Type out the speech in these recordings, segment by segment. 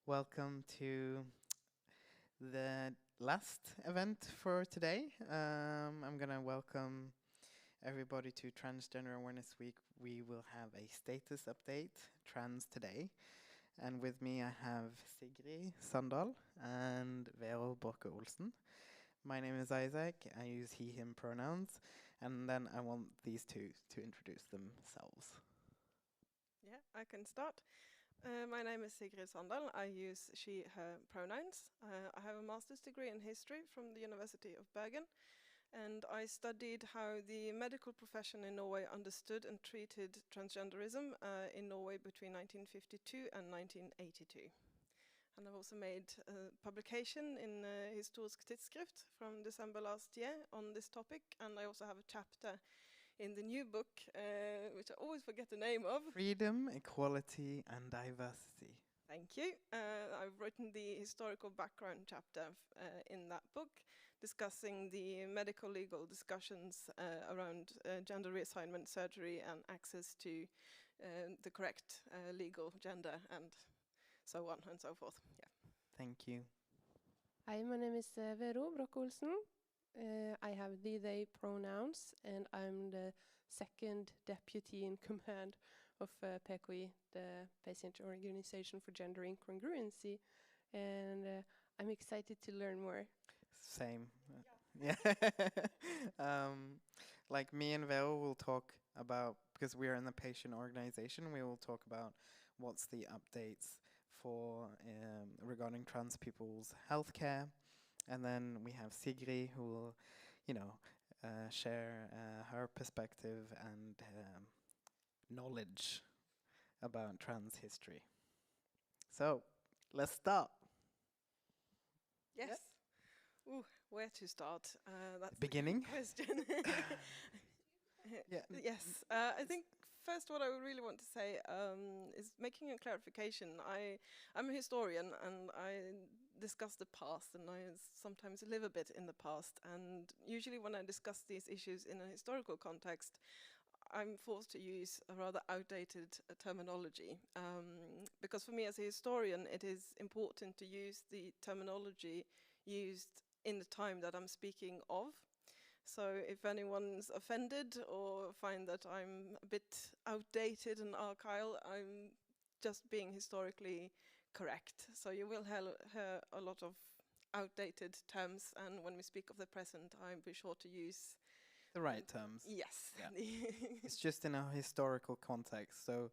Welcome to the last event for today. I'm gonna welcome everybody to Transgender Awareness Week. We will have a status update, Trans Today. And with me I have Sigrid Sandal and Vero Borke Olsen. My name is Isaac. I use he, him pronouns. And then I want these two to introduce themselves. Yeah, I can start. My name is Sigrid Sandal. I use she, her pronouns. I have a master's degree in history from the University of Bergen, and I studied how the medical profession in Norway understood and treated transgenderism in Norway between 1952 and 1982. And I've also made a publication in Historisk Tidsskrift from December last year on this topic, and I also have a chapter in the new book, which I always forget the name of. Freedom, equality, and diversity. Thank you. I've written the historical background chapter in that book, discussing the medical legal discussions around gender reassignment surgery and access to the correct legal gender and so on and so forth. Yeah. Thank you. Hi, my name is Vero Broch Olsen. I have they pronouns, and I'm the second deputy in command of PKI, the Patient Organization for Gender Incongruency, and I'm excited to learn more. Same. Yeah. Like me and Vero will talk about, because we are in the patient organization, we will talk about what's the updates for regarding trans people's healthcare. And then we have Sigrid who will, share her perspective and knowledge about trans history. So, let's start. Yes. Ooh, where to start? That's Beginning. the question. Yeah. Yes, I think first what I would really want to say is making a clarification. I'm a historian and I discuss the past, and I sometimes live a bit in the past. And usually when I discuss these issues in a historical context, I'm forced to use a rather outdated terminology. Because for me as a historian, it is important to use the terminology used in the time that I'm speaking of. So if anyone's offended or find that I'm a bit outdated and archaic, I'm just being historically correct. So you will hear a lot of outdated terms, and when we speak of the present, I'll be sure to use The right terms. yes. Yeah. It's just in a historical context, so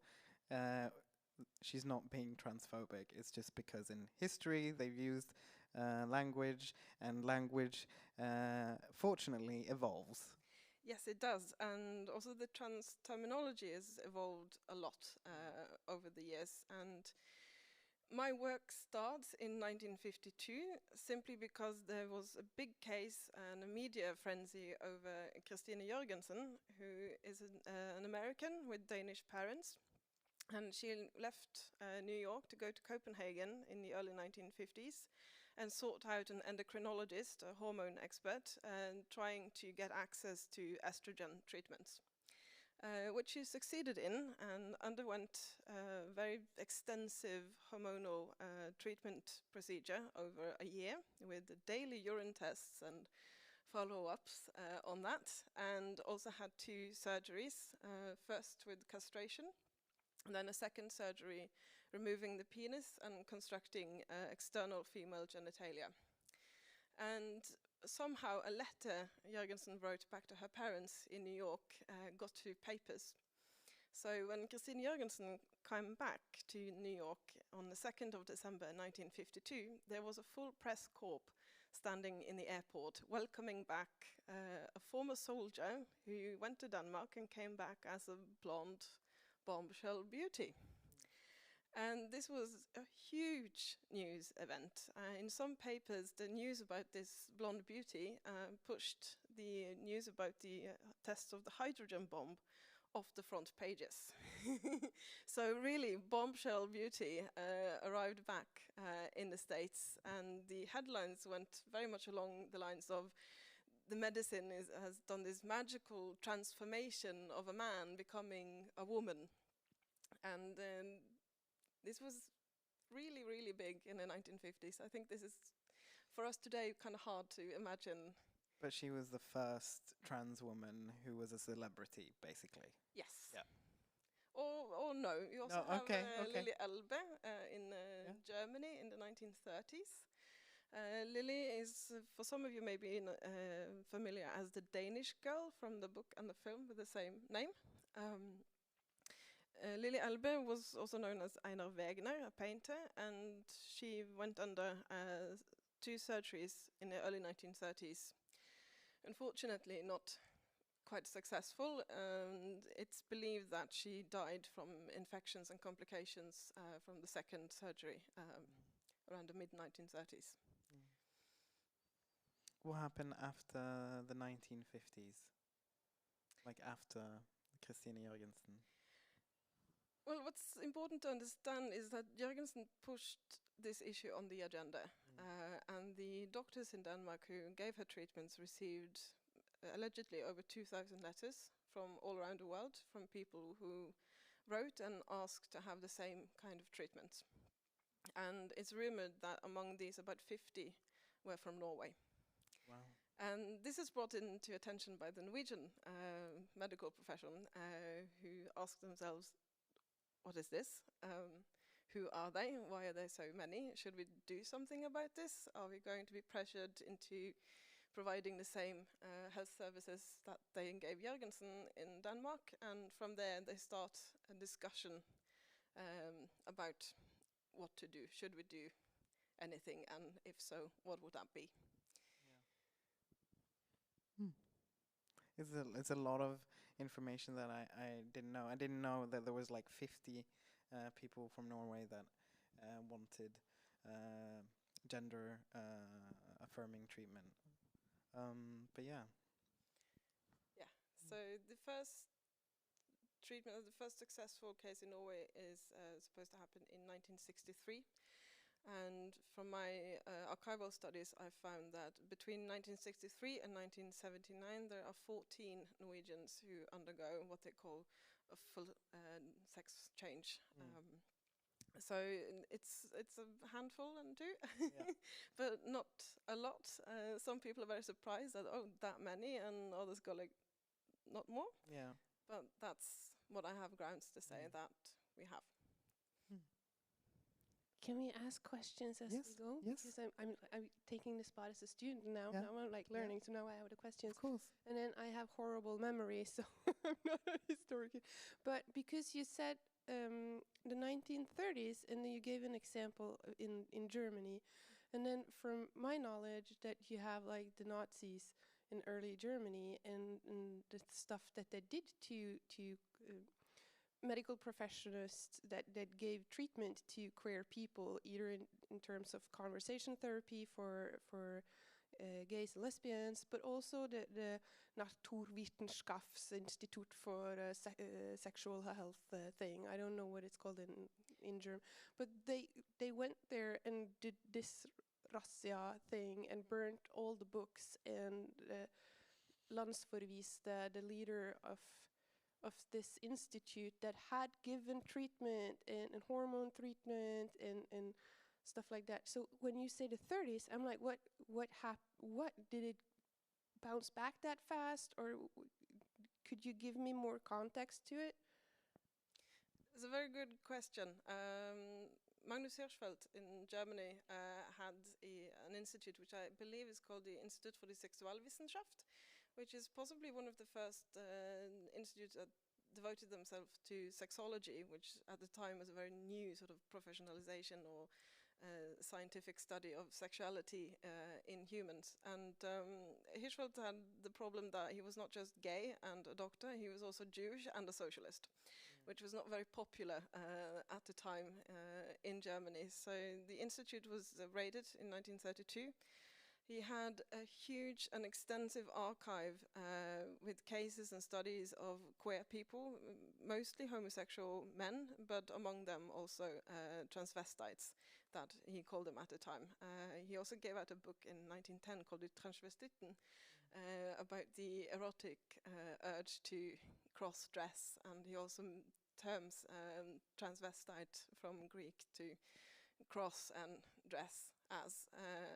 she's not being transphobic. It's just because in history they've used language, and language fortunately evolves. Yes, it does. And also the trans terminology has evolved a lot over the years. And my work starts in 1952 simply because there was a big case and a media frenzy over Christine Jorgensen, who is an American with Danish parents. And she left New York to go to Copenhagen in the early 1950s and sought out an endocrinologist, a hormone expert, and trying to get access to estrogen treatments, which she succeeded in and underwent a very extensive hormonal treatment procedure over a year with daily urine tests and follow-ups on that, and also had 2 surgeries, first with castration, and then a second surgery removing the penis and constructing external female genitalia. And somehow a letter Jorgensen wrote back to her parents in New York got to papers. So when Christine Jorgensen came back to New York on the 2nd of December 1952, there was a full press corps standing in the airport welcoming back a former soldier who went to Denmark and came back as a blonde bombshell beauty. And this was a huge news event. In some papers, the news about this blonde beauty pushed the news about the test of the hydrogen bomb off the front pages. So really, bombshell beauty arrived back in the States, and the headlines went very much along the lines of the medicine has done this magical transformation of a man becoming a woman. And this was really, really big in the 1950s. I think this is, for us today, kind of hard to imagine. But she was the first trans woman who was a celebrity, basically. Yes. Yeah. Or no, you also No, have okay. Lily Elbe in Yeah. Germany in the 1930s. Lily is, for some of you maybe familiar as the Danish girl from the book and the film with the same name. Lily Elbe was also known as Einar Wegener, a painter, and she went under 2 surgeries in the early 1930s. Unfortunately, not quite successful, and it's believed that she died from infections and complications from the second surgery around the mid-1930s. What happened after the 1950s? Like after Christine Jorgensen? Well, what's important to understand is that Jorgensen pushed this issue on the agenda, and the doctors in Denmark who gave her treatments received allegedly over 2,000 letters from all around the world from people who wrote and asked to have the same kind of treatment. And it's rumored that among these, about 50 were from Norway. Wow. And this is brought into attention by the Norwegian medical profession, who ask themselves, what is this? Who are they? Why are there so many? Should we do something about this? Are we going to be pressured into providing the same health services that they gave Jorgensen in Denmark? And from there, they start a discussion about what to do. Should we do anything? And if so, what would that be? It's a lot of information that I didn't know. I didn't know that there was like 50 people from Norway that wanted gender affirming treatment. But yeah. Yeah. So the first treatment, the first successful case in Norway is supposed to happen in 1963. And from my archival studies, I found that between 1963 and 1979, there are 14 Norwegians who undergo what they call a full sex change. So it's a handful and two, but not a lot. Some people are very surprised that, oh, that many, and others go like, not more. Yeah. But that's what I have grounds to say that we have. Can we ask questions as Yes, we go? yes. Because I'm taking the spot as a student now. Yeah. Now I'm like learning, so now I have the questions. Of course. And then I have horrible memory, so I'm not a historian. But because you said the 1930s, and then you gave an example in Germany, and then from my knowledge that you have like the Nazis in early Germany and the stuff that they did to medical professionals that gave treatment to queer people, either in terms of conversation therapy for gays and lesbians, but also the Naturvitenskapsinstitut for sexual health thing. I don't know what it's called in German, but they went there and did this razzia thing and burnt all the books, and Landsforviste, the leader of this institute that had given treatment and hormone treatment and stuff like that. So when you say the 30s, I'm like, what did it bounce back that fast, or could you give me more context to it? It's a very good question. Magnus Hirschfeld in Germany had an institute which I believe is called the Institut for die Sexualwissenschaft, which is possibly one of the first institutes that devoted themselves to sexology, which at the time was a very new sort of professionalization or scientific study of sexuality in humans. And Hirschfeld had the problem that he was not just gay and a doctor, he was also Jewish and a socialist, which was not very popular at the time in Germany. So the institute was raided in 1932. He had a huge and extensive archive with cases and studies of queer people, mostly homosexual men, but among them also transvestites, that he called them at the time. He also gave out a book in 1910 called Die Transvestiten, about the erotic urge to cross-dress, and he also terms transvestite from Greek to cross and dress as.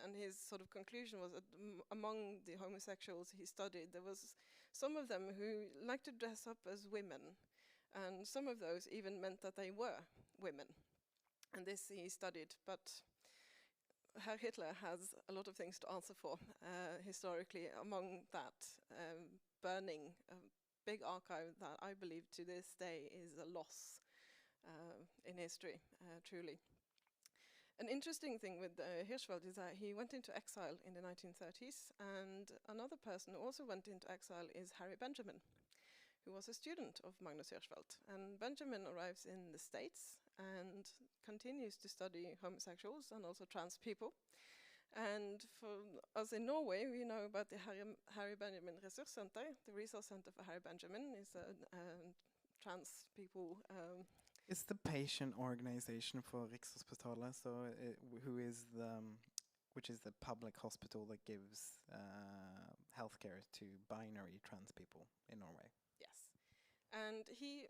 And his sort of conclusion was that among the homosexuals he studied, there was some of them who liked to dress up as women, and some of those even meant that they were women. And this he studied, but Herr Hitler has a lot of things to answer for historically. Among that, burning a big archive that I believe to this day is a loss in history, truly. An interesting thing with Hirschfeld is that he went into exile in the 1930s, and another person who also went into exile is Harry Benjamin, who was a student of Magnus Hirschfeld. And Benjamin arrives in the States and continues to study homosexuals and also trans people. And for us in Norway, we know about the Harry Benjamin Ressurssenter. The resource center for Harry Benjamin is a trans people. It's the patient organization for Rikshospitalet, so who is the which is the public hospital that gives healthcare to binary trans people in Norway. Yes, and he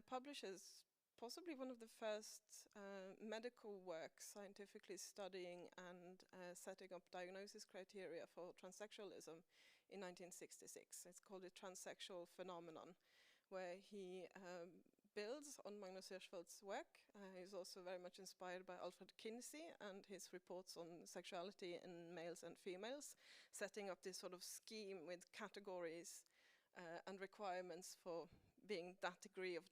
publishes possibly one of the first medical works scientifically studying and setting up diagnosis criteria for transsexualism in 1966. It's called the transsexual phenomenon, where he builds on Magnus Hirschfeld's work. He's also very much inspired by Alfred Kinsey and his reports on sexuality in males and females, setting up this sort of scheme with categories and requirements for being that degree of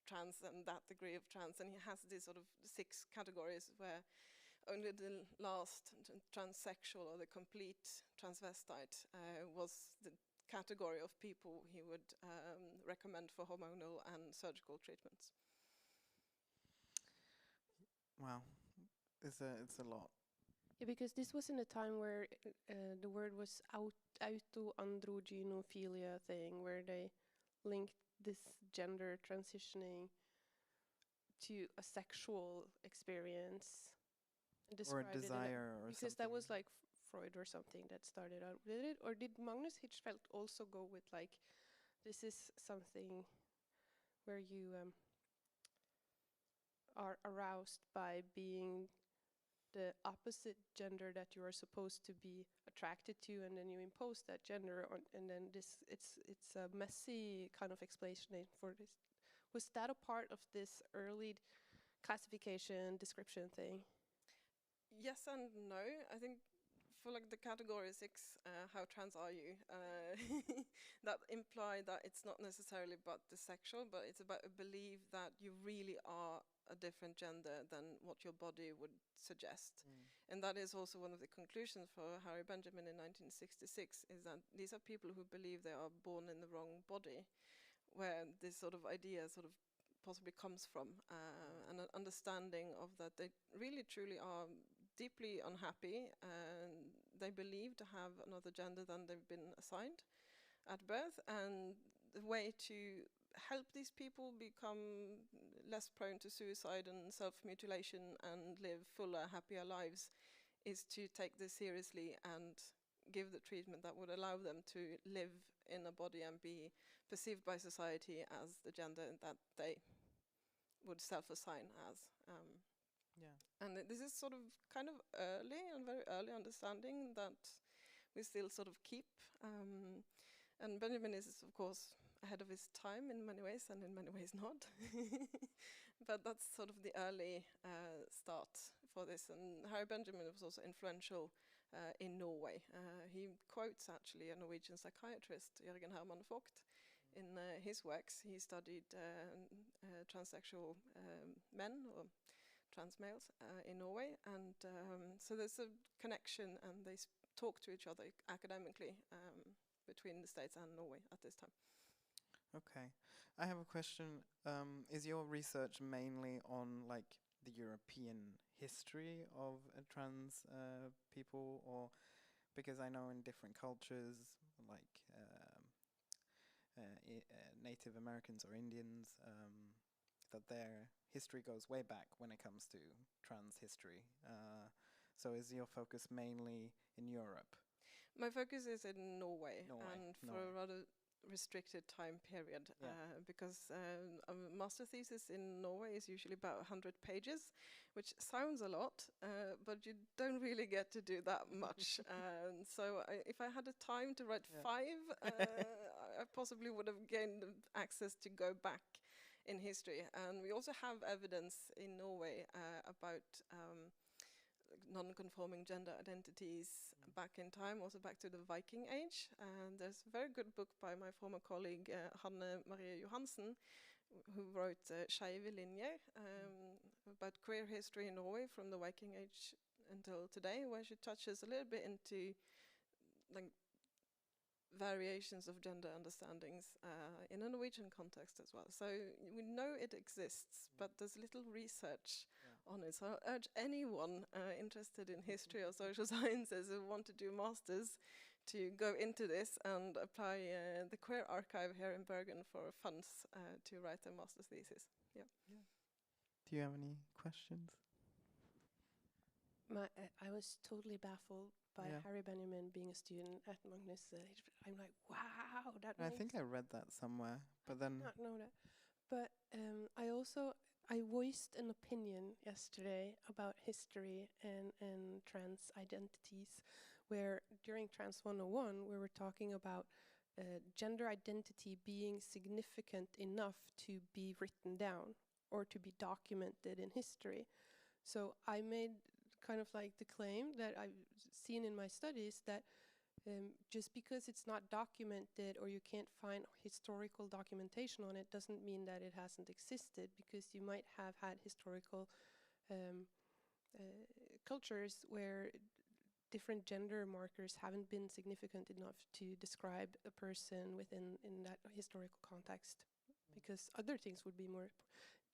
trans and that degree of trans. And he has these sort of 6 categories where only the last transsexual or the complete transvestite was the category of people he would recommend for hormonal and surgical treatments. Wow, it's a lot. Yeah, because this was in a time where the word was auto-androgynophilia thing, where they linked this gender transitioning to a sexual experience. Or a desire or because something. that was like Freud or something that started out with it. Or did Magnus Hirschfeld also go with like, this is something where you are aroused by being the opposite gender that you are supposed to be attracted to, and then you impose that gender on, and then it's a messy kind of explanation for this. Was that a part of this early classification description thing? Yes and no. I think for like the category 6, how trans are you? That imply that it's not necessarily about the sexual, but it's about a belief that you really are a different gender than what your body would suggest. And that is also one of the conclusions for Harry Benjamin in 1966, is that these are people who believe they are born in the wrong body, where this sort of idea sort of possibly comes from, and an understanding of that they really truly are deeply unhappy, and they believe to have another gender than they've been assigned at birth, and the way to help these people become less prone to suicide and self-mutilation and live fuller, happier lives is to take this seriously and give the treatment that would allow them to live in a body and be perceived by society as the gender that they would self-assign as. Yeah. And this is sort of kind of early and very early understanding that we still sort of keep. And Benjamin is, of course, ahead of his time in many ways, and in many ways not. But that's sort of the early start for this. And Harry Benjamin was also influential in Norway. He quotes actually a Norwegian psychiatrist, Jørgen Herman Vogt, in his works. He studied transsexual men or trans males in Norway, and so there's a connection, and they talk to each other academically between the States and Norway at this time. Okay, I have a question. Is your research mainly on like the European history of trans people, or because I know in different cultures, like Native Americans or Indians, that their history goes way back when it comes to trans history. So is your focus mainly in Europe? My focus is in Norway, and for Norway. a rather restricted time period Yeah. because a master thesis in Norway is usually about 100 pages, which sounds a lot, but you don't really get to do that much. So if I had the time to write Yeah. 5, I possibly would have gained access to go back in history. And we also have evidence in Norway about non-conforming gender identities back in time, also back to the Viking Age. And there's a very good book by my former colleague Hanne Marie Johansen, who wrote Skeive linjer, about queer history in Norway from the Viking Age until today, where she touches a little bit into like variations of gender understandings in a Norwegian context as well. So we know it exists, but there's little research on it. So I urge anyone interested in history or social sciences who want to do masters to go into this and apply the Queer Archive here in Bergen for funds to write their master's thesis. Yeah. Do you have any questions? I was totally baffled by Yeah. Harry Benjamin being a student at Magnus. I'm like, wow, that I makes think I read that somewhere, but then not know that. But I voiced an opinion yesterday about history and trans identities, where during Trans 101 we were talking about gender identity being significant enough to be written down or to be documented in history. So I made kind of like the claim that I've seen in my studies that just because it's not documented or you can't find historical documentation on it doesn't mean that it hasn't existed, because you might have had historical cultures where different gender markers haven't been significant enough to describe a person within in that historical context, because other things would be more.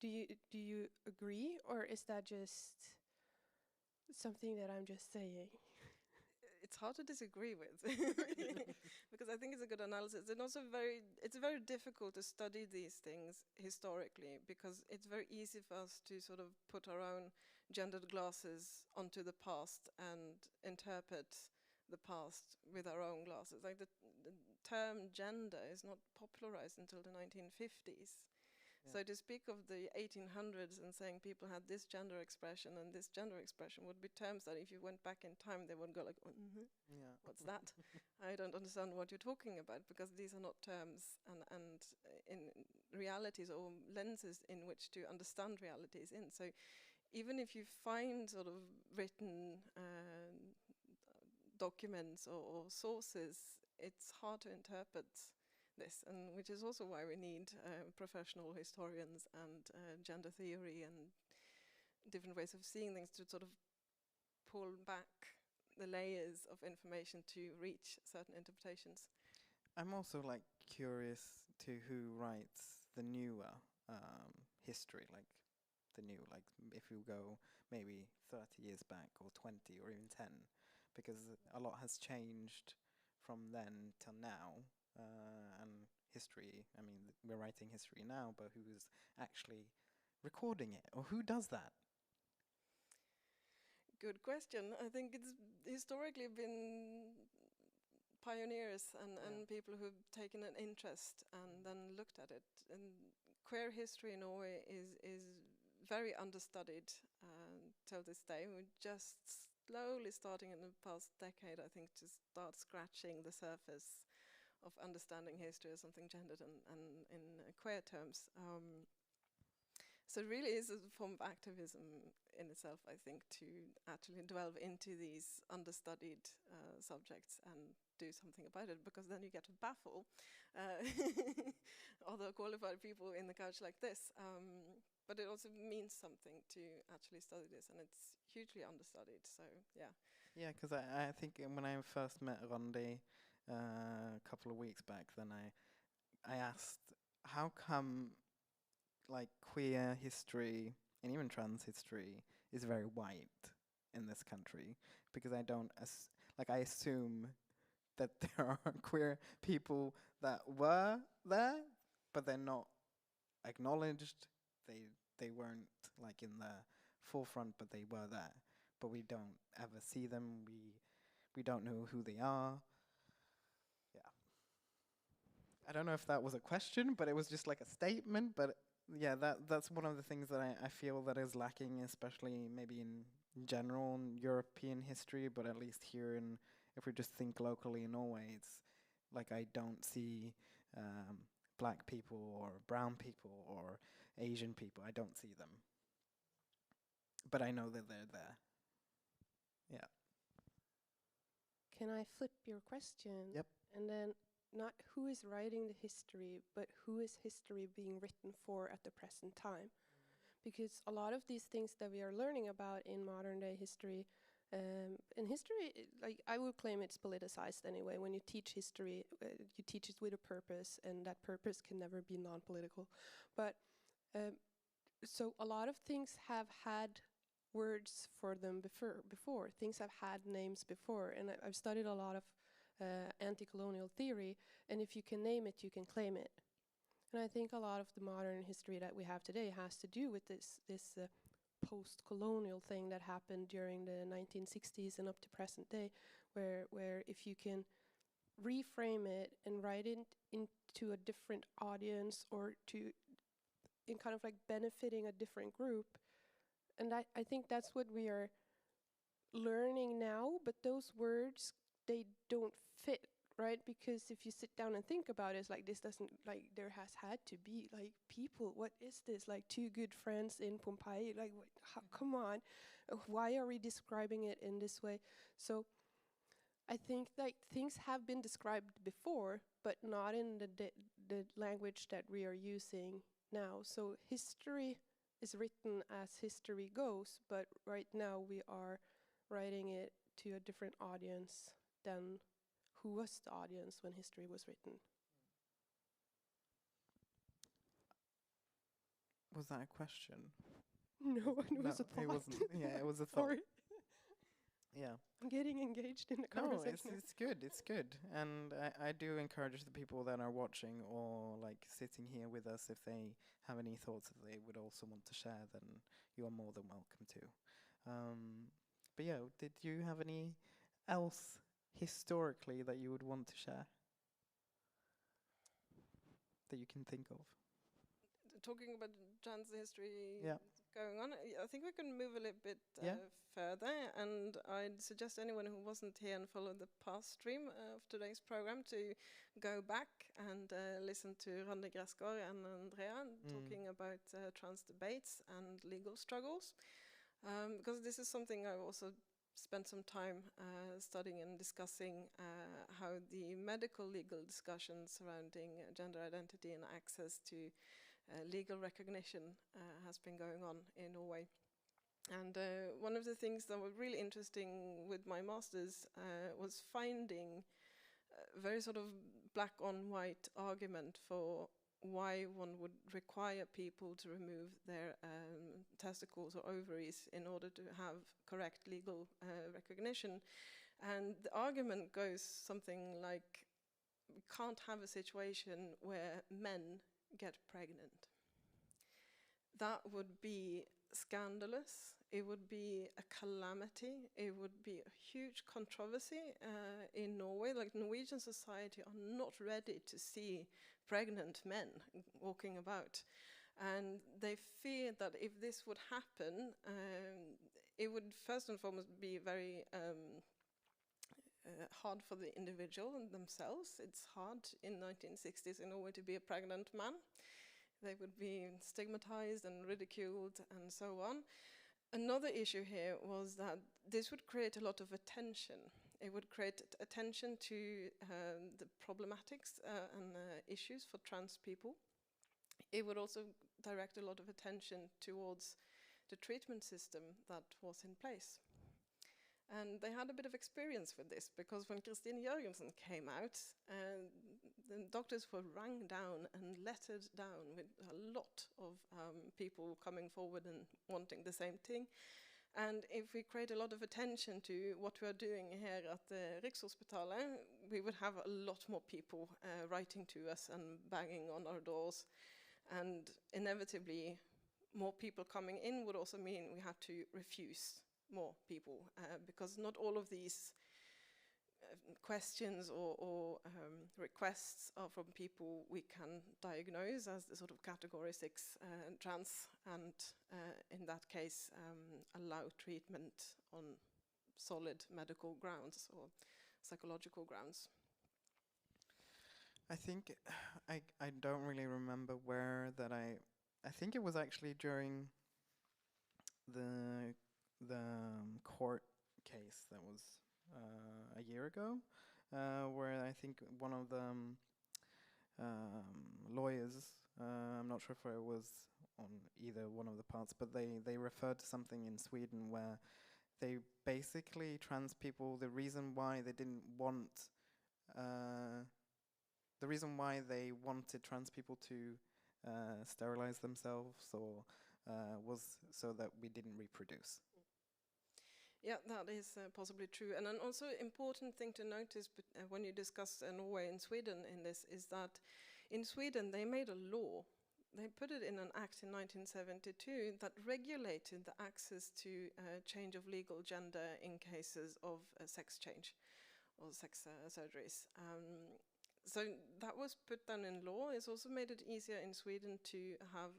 Do you agree, or is that just something that I'm just saying? It's hard to disagree with because I think it's a good analysis, and also it's very difficult to study these things historically, because it's very easy for us to sort of put our own gendered glasses onto the past and interpret the past with our own glasses. Like the term gender is not popularized until the 1950s. Yeah. So to speak of the 1800s and saying people had this gender expression and this gender expression would be terms that if you went back in time, they would go like, yeah. what's that? I don't understand what you're talking about, because these are not terms and in realities or lenses in which to understand realities in. So even if you find sort of written documents or sources, it's hard to interpret this, and which is also why we need professional historians and gender theory and different ways of seeing things to sort of pull back the layers of information to reach certain interpretations. I'm also like curious to who writes the newer history, like the new, like if you go maybe 30 years back or 20 or even 10, because a lot has changed from then till now. And history, I mean, we're writing history now, but who's actually recording it, or who does that? Good question. I think it's historically been pioneers and people who've taken an interest and then looked at it. And queer history in Norway is very understudied till this day. We're just slowly starting in the past decade, I think, to start scratching the surface of understanding history as something gendered and in queer terms. So it really is a form of activism in itself, I think, to actually delve into these understudied subjects and do something about it, because then you get to baffle other qualified people in the couch like this. But it also means something to actually study this, and it's hugely understudied. So yeah. Yeah, because I think when I first met Randi a couple of weeks back, then I asked, how come like queer history and even trans history is very white in this country? Because I don't I assume that there are queer people that were there, but they're not acknowledged. They weren't like in the forefront, but they were there. But we don't ever see them. We don't know who they are. Yeah. I don't know if that was a question, but it was just like a statement. But yeah, that's one of the things that I feel that is lacking, especially maybe in general in European history, but at least here in, if we just think locally in Norway, it's like I don't see black people or brown people or Asian people. I don't see them, but I know that they're there. Yeah. Can I flip your question? Yep. And then not who is writing the history, but who is history being written for at the present time? Because a lot of these things that we are learning about in modern day history, in history, like I would claim it's politicized anyway. When you teach history, you teach it with a purpose, and that purpose can never be non-political. But so a lot of things have had words for them before. Things have had names before, and I've studied a lot of anti-colonial theory, and if you can name it, you can claim it. And I think a lot of the modern history that we have today has to do with this post-colonial thing that happened during the 1960s and up to present day, where if you can reframe it and write it into a different audience or in kind of like benefiting a different group, and I think that's what we are learning now, but those words, they don't fit, right? Because if you sit down and think about it, it's like this doesn't, like there has had to be like people, what is this, like two good friends in Pompeii, like come on, why are we describing it in this way? So I think like things have been described before, but not in the language that we are using now. So history is written as history goes, but right now we are writing it to a different audience than who was the audience when history was written. Was that a question? No, it was a thought. It wasn't. Yeah, it was a thought. Sorry. Yeah. I'm getting engaged in the No, conversation. it's good. It's good, and I do encourage the people that are watching or like sitting here with us, if they have any thoughts that they would also want to share, then you are more than welcome to. But yeah, did you have any else historically that you would want to share that you can think of? Talking about trans history Yeah. going on, I think we can move a little bit Yeah. further, and I'd suggest anyone who wasn't here and followed the past stream of today's program to go back and listen to Randi Gresgaard and Andrea talking about trans debates and legal struggles, because this is something I've also spent some time studying and discussing how the medical legal discussions surrounding gender identity and access to legal recognition has been going on in Norway. And one of the things that was really interesting with my master's was finding a very sort of black on white argument for why one would require people to remove their testicles or ovaries in order to have correct legal recognition. And the argument goes something like, we can't have a situation where men get pregnant. That would be scandalous. It would be a calamity. It would be a huge controversy in Norway. Like, Norwegian society are not ready to see pregnant men walking about. And they fear that if this would happen, it would first and foremost be very hard for the individual and themselves. It's hard in 1960s in Norway to be a pregnant man. They would be stigmatized and ridiculed and so on. Another issue here was that this would create a lot of attention. It would create attention to the problematics and issues for trans people. It would also direct a lot of attention towards the treatment system that was in place. And they had a bit of experience with this, because when Kristine Jørgensen came out, the doctors were rang down and lettered down with a lot of people coming forward and wanting the same thing. And if we create a lot of attention to what we are doing here at the Rikshospitalet, we would have a lot more people writing to us and banging on our doors. And inevitably, more people coming in would also mean we have to refuse more people, because not all of these questions or requests are from people we can diagnose as the sort of category 6 trans, and in that case allow treatment on solid medical grounds or psychological grounds. I think I don't really remember where that I think it was actually during the court case that was a year ago, where I think one of the lawyers, I'm not sure if it was on either one of the parts, but they referred to something in Sweden where they basically, trans people, the reason why they didn't want the reason why they wanted trans people to sterilize themselves or was so that we didn't reproduce. Yeah, that is possibly true. And an also important thing to notice when you discuss Norway and Sweden in this is that in Sweden they made a law. They put it in an act in 1972 that regulated the access to change of legal gender in cases of sex change or sex surgeries. So that was put down in law. It's also made it easier in Sweden to have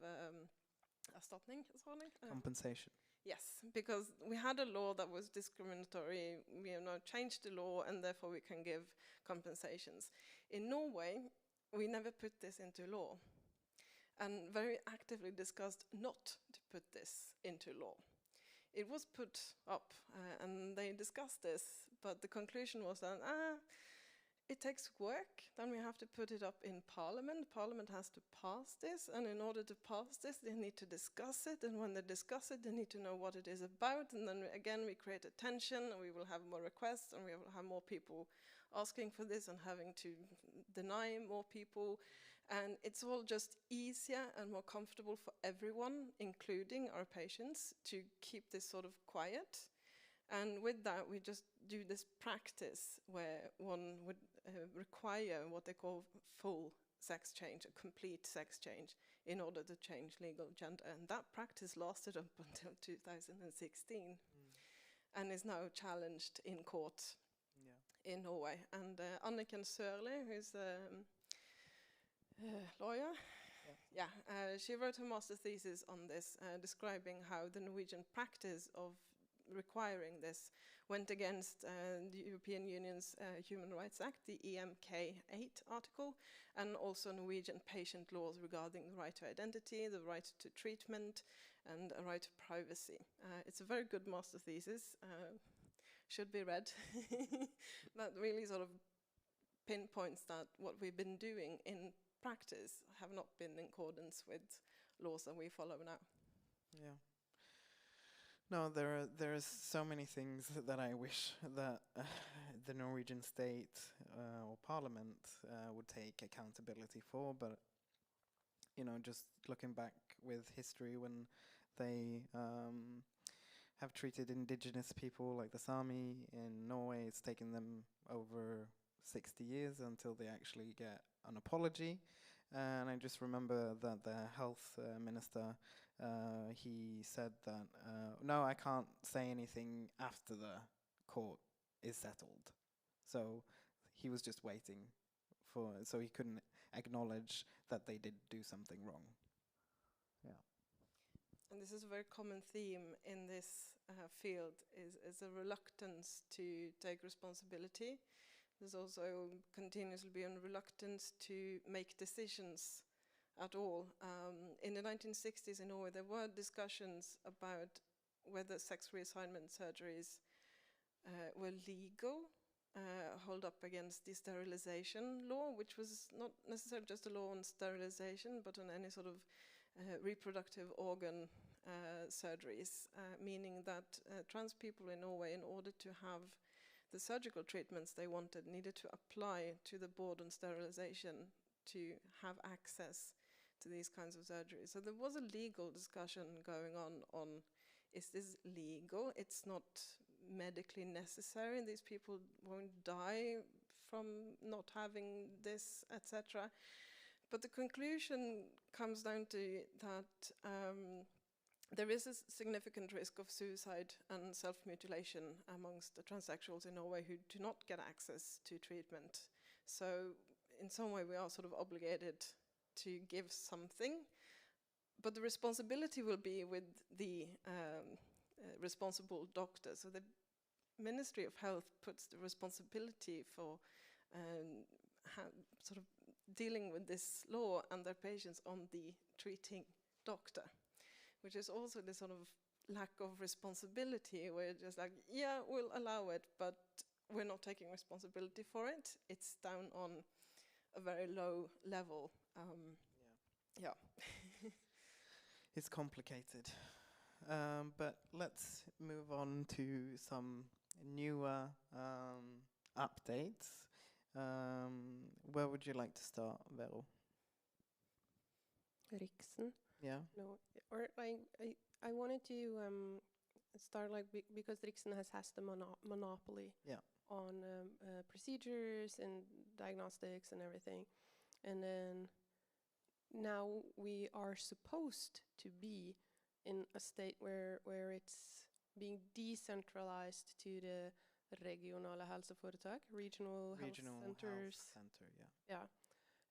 Compensation. Yes, because we had a law that was discriminatory. We have now changed the law, and therefore we can give compensations. In Norway, we never put this into law, and very actively discussed not to put this into law. It was put up, and they discussed this, but the conclusion was that it takes work, then we have to put it up in Parliament. Parliament has to pass this, and in order to pass this, they need to discuss it, and when they discuss it, they need to know what it is about, and then again we create a tension, and we will have more requests, and we will have more people asking for this and having to deny more people, and it's all just easier and more comfortable for everyone, including our patients, to keep this sort of quiet. And with that, we just do this practice where one would require what they call full sex change, a complete sex change, in order to change legal gender. And that practice lasted up until 2016 and is now challenged in court in Norway. And Anniken Sørli, who's a lawyer, she wrote her master thesis on this, describing how the Norwegian practice of requiring this went against the European Union's Human Rights Act, the EMK 8 article, and also Norwegian patient laws regarding the right to identity, the right to treatment, and a right to privacy. It's a very good master thesis, should be read, that really sort of pinpoints that what we've been doing in practice have not been in accordance with laws that we follow now. Yeah. No, there's so many things that I wish that the Norwegian state or parliament would take accountability for, but just looking back with history when they have treated indigenous people like the Sami in Norway, it's taken them over 60 years until they actually get an apology. And I just remember that the health minister, he said that, no, I can't say anything after the court is settled. So he was just waiting so he couldn't acknowledge that they did do something wrong. Yeah. And this is a very common theme in this field, is a reluctance to take responsibility. There's also continuously been reluctance to make decisions at all. In the 1960s in Norway, there were discussions about whether sex reassignment surgeries were legal, hold up against the sterilization law, which was not necessarily just a law on sterilization, but on any sort of reproductive organ surgeries, meaning that trans people in Norway, in order to have the surgical treatments they wanted, needed to apply to the board on sterilization to have access to these kinds of surgeries. So there was a legal discussion going on is this legal? It's not medically necessary. These people won't die from not having this, etc. But the conclusion comes down to that there is a significant risk of suicide and self-mutilation amongst the transsexuals in Norway who do not get access to treatment. So in some way we are sort of obligated to give something, but the responsibility will be with the responsible doctor. So the Ministry of Health puts the responsibility for sort of dealing with this law and their patients on the treating doctor, which is also the sort of lack of responsibility where it's just like, yeah, we'll allow it, but we're not taking responsibility for it. It's down on a very low level. Yeah. It's complicated. But let's move on to some newer updates. Where would you like to start, Vero? Riksen. Yeah. No, or I wanted to start like because Riksen has the monopoly on procedures and diagnostics and everything, and then now we are supposed to be in a state where it's being decentralized to the regionale hälsoforetak, regional health centers. Health center, Yeah,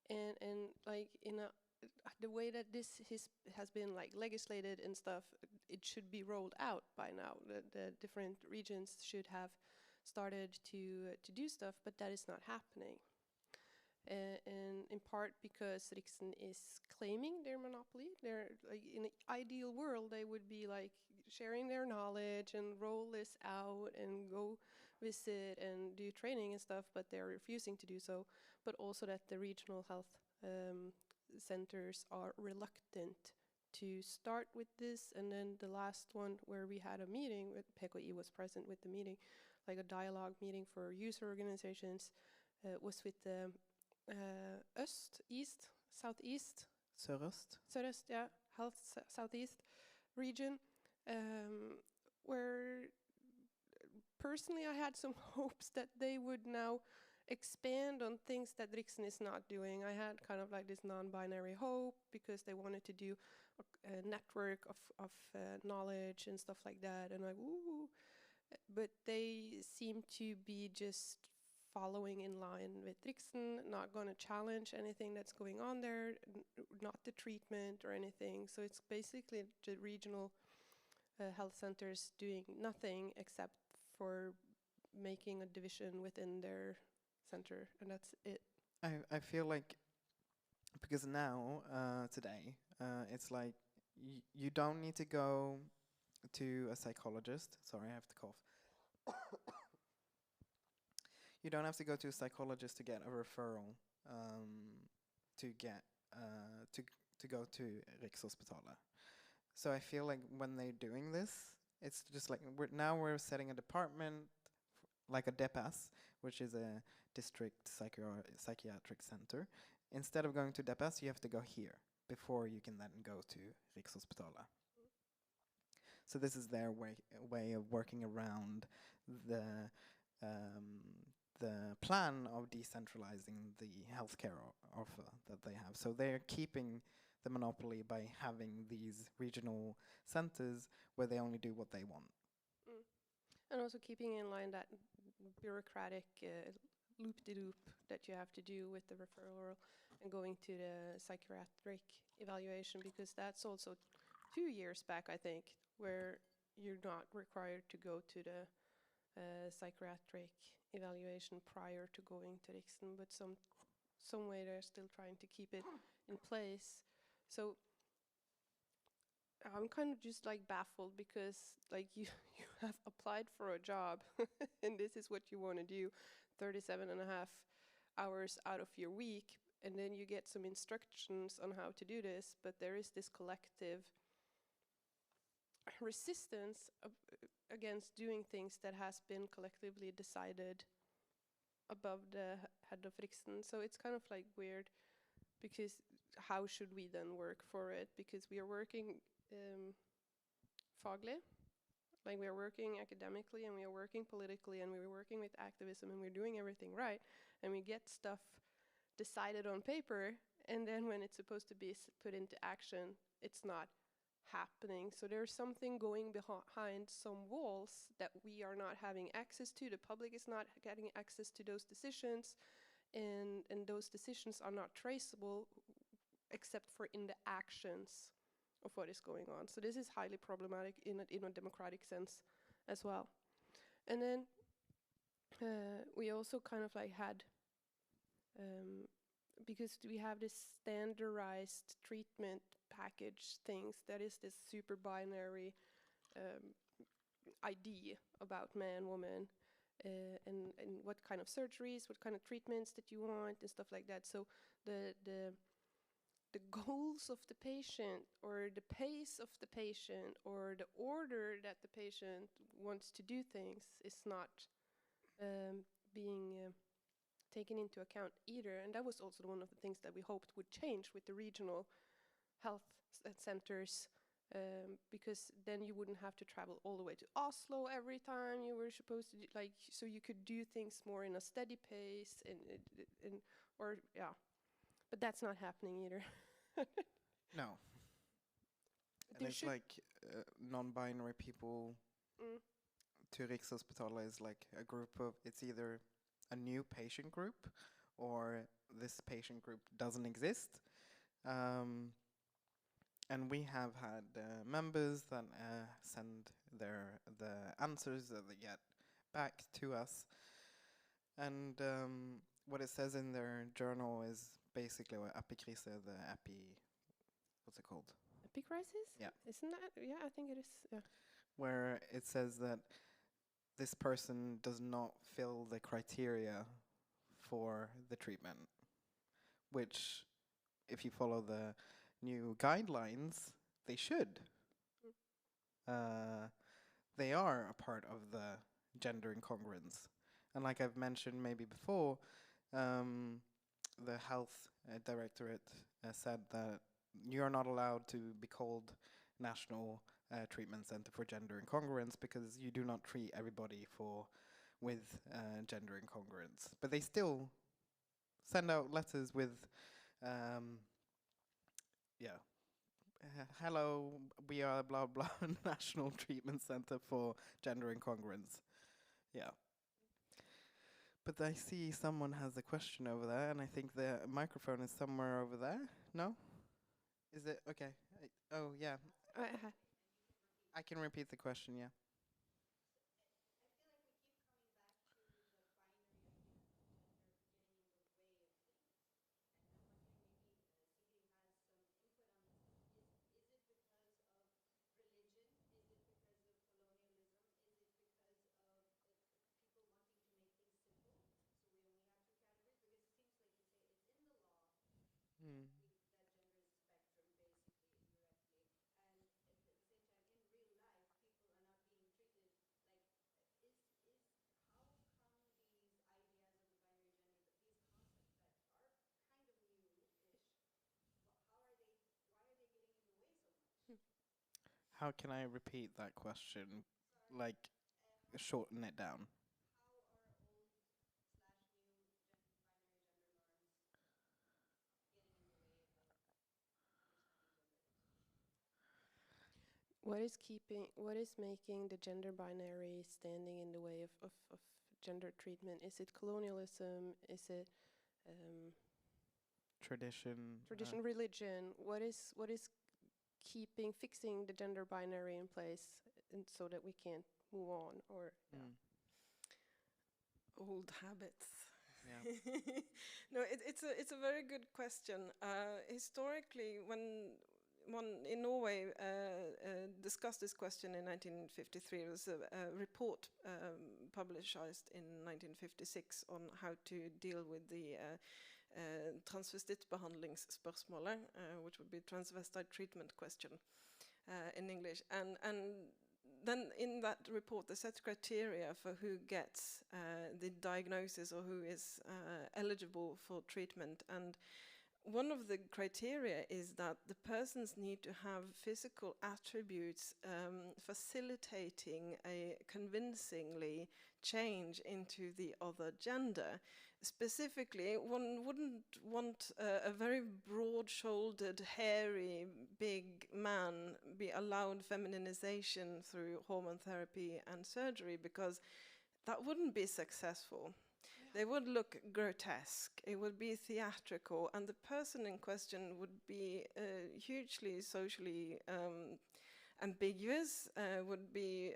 and like in a the way that this has been like legislated and stuff, it should be rolled out by now. The different regions should have started to do stuff, but that is not happening. And in part because Riksen is claiming their monopoly. They're like in an ideal world, they would be like sharing their knowledge and roll this out and go visit and do training and stuff, but they're refusing to do so. But also that the regional health centers are reluctant to start with this. And then the last one where we had a meeting, with PKI was present with the meeting, like a dialogue meeting for user organizations, was with the Southeast, Sørøst, yeah, Health Southeast region, where personally I had some hopes that they would now expand on things that Riksen is not doing. I had kind of like this non-binary hope because they wanted to do a network of knowledge and stuff like that, and like, ooh, but they seem to be just following in line with Riksen, not going to challenge anything that's going on there, not the treatment or anything. So it's basically the regional health centers doing nothing except for making a division within their center, and that's it. I feel like, because now, today, it's like you don't need to go to a psychologist. Sorry, I have to cough. You don't have to go to a psychologist to get a referral to get to go to Rikshospitalet. So I feel like when they're doing this, it's just like we're setting a department like a DEPAS, which is a district psychiatric center. Instead of going to DEPAS, you have to go here before you can then go to Rikshospitalet. So this is their way of working around the plan of decentralizing the healthcare offer that they have. So they're keeping the monopoly by having these regional centers where they only do what they want. And also keeping in line that bureaucratic loop-de-loop that you have to do with the referral and going to the psychiatric evaluation, because that's also 2 years back, I think, where you're not required to go to the psychiatric evaluation prior to going to Riksen, but some way they're still trying to keep it in place. So I'm kind of just like baffled because like you have applied for a job and this is what you want to do 37.5 hours out of your week, and then you get some instructions on how to do this, but there is this collective resistance against doing things that has been collectively decided above the head of Riksen. So it's kind of like weird, because how should we then work for it? Because we are working faglig, like we are working academically and we are working politically and we're working with activism and we're doing everything right, and we get stuff decided on paper, and then when it's supposed to be put into action, it's not happening. So there's something going behind some walls that we are not having access to. The public is not getting access to those decisions, and those decisions are not traceable except for in the actions of what is going on. So this is highly problematic in a democratic sense as well. And then we also kind of like had, because we have this standardized treatment package things, that is this super binary idea about man, woman, and what kind of surgeries, what kind of treatments that you want and stuff like that. So the goals of the patient, or the pace of the patient, or the order that the patient wants to do things is not being taken into account either. And that was also one of the things that we hoped would change with the regional health centers, because then you wouldn't have to travel all the way to Oslo every time you were supposed to do, like, so you could do things more in a steady pace, or yeah, but that's not happening either. No. And There it's should- like non-binary people Mm. to Rikshospitalet is like a group of, it's either a new patient group or this patient group doesn't exist. And we have had members that send the answers that they get back to us. And what it says in their journal is basically what epikrise, what's it called? Epicrisis? Yeah. Isn't that? Yeah, I think it is. Yeah. Where it says that this person does not fill the criteria for the treatment, which, if you follow the new guidelines, they should. They are a part of the gender incongruence. And like I've mentioned maybe before, the health directorate said that you are not allowed to be called National Treatment Center for Gender Incongruence because you do not treat everybody with gender incongruence. But they still send out letters with, hello, we are blah blah National Treatment Center for Gender Incongruence. Yeah. But I see someone has a question over there, and I think the microphone is somewhere over there. No? Is it? Okay. Oh, yeah. I can repeat the question, yeah. Mm. How can I repeat that question? Like, shorten it down. What is making the gender binary standing in the way of gender treatment? Is it colonialism? Is it Tradition. religion? What is fixing the gender binary in place, and so that we can move on? Or Old habits. Yeah. No, it's a very good question. Historically, when one in Norway discussed this question in 1953, there was a report published in 1956 on how to deal with the transvestittbehandlingsspørsmålet, which would be transvestite treatment question in English. And then in that report, they set criteria for who gets the diagnosis or who is eligible for treatment. And one of the criteria is that the persons need to have physical attributes facilitating a convincingly change into the other gender. specifically, one wouldn't want a very broad-shouldered, hairy, big man be allowed feminization through hormone therapy and surgery, because that wouldn't be successful. They would look grotesque, it would be theatrical, and the person in question would be hugely socially ambiguous, would be